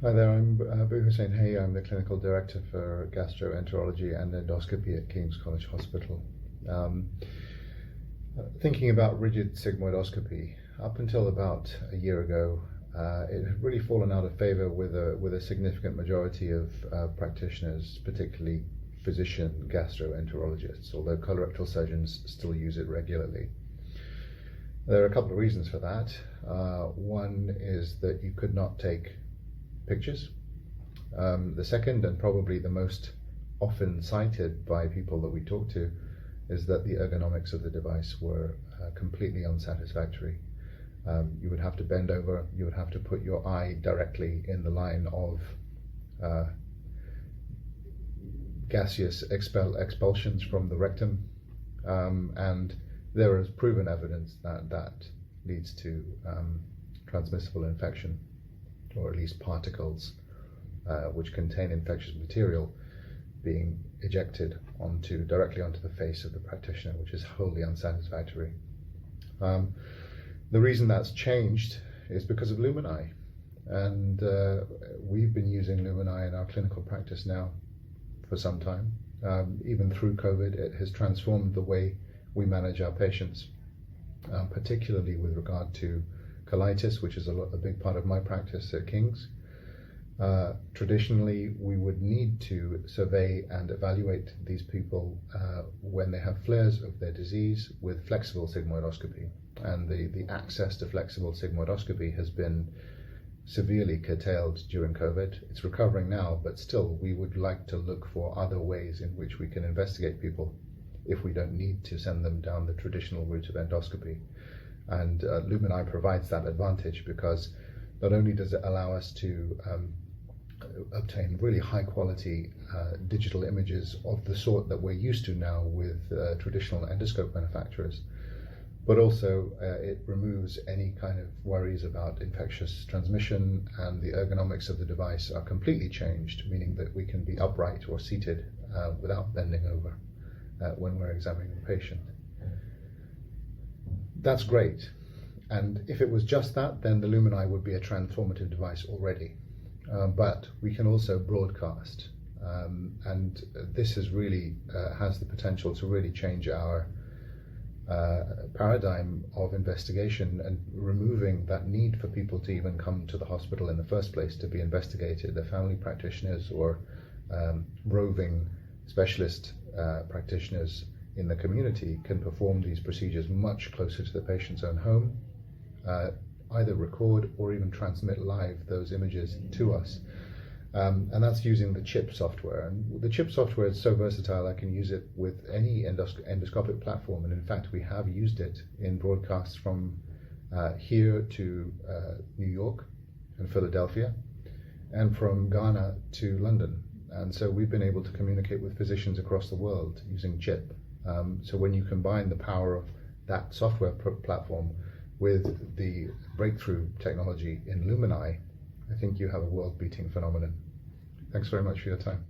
Hi there, I'm Bu'Hussain Hayee. I'm the Clinical Director for Gastroenterology and Endoscopy at King's College Hospital. Thinking about rigid sigmoidoscopy, up until about a year ago, it had really fallen out of favor with a significant majority of practitioners, particularly physician gastroenterologists, although colorectal surgeons still use it regularly. There are a couple of reasons for that. One is that you could not take pictures. The second, and probably the most often cited by people that we talk to, is that the ergonomics of the device were completely unsatisfactory. You would have to bend over, you would have to put your eye directly in the line of gaseous expulsions from the rectum, and there is proven evidence that that leads to transmissible infection, or at least particles which contain infectious material being ejected directly onto the face of the practitioner, which is wholly unsatisfactory. The reason that's changed is because of LumenEye, and we've been using LumenEye in our clinical practice now for some time. Even through COVID, it has transformed the way we manage our patients, particularly with regard to colitis, which is a big part of my practice at King's. Traditionally, we would need to survey and evaluate these people when they have flares of their disease with flexible sigmoidoscopy. And the access to flexible sigmoidoscopy has been severely curtailed during COVID. It's recovering now, but still we would like to look for other ways in which we can investigate people if we don't need to send them down the traditional route of endoscopy. And LumenEye provides that advantage, because not only does it allow us to obtain really high quality digital images of the sort that we're used to now with traditional endoscope manufacturers, but also it removes any kind of worries about infectious transmission, and the ergonomics of the device are completely changed, meaning that we can be upright or seated without bending over when we're examining the patient. That's great, and if it was just that, then the LumenEye would be a transformative device already. But we can also broadcast, and this is really has the potential to really change our paradigm of investigation, and removing that need for people to even come to the hospital in the first place to be investigated. The family practitioners or roving specialist practitioners in the community can perform these procedures much closer to the patient's own home, either record or even transmit live those images to us. And that's using the CHIP software. And the CHIP software is so versatile, I can use it with any endoscopic platform. And in fact, we have used it in broadcasts from here to New York and Philadelphia, and from Ghana to London. And so we've been able to communicate with physicians across the world using CHIP. So when you combine the power of that software platform with the breakthrough technology in LumenEye, I think you have a world-beating phenomenon. Thanks very much for your time.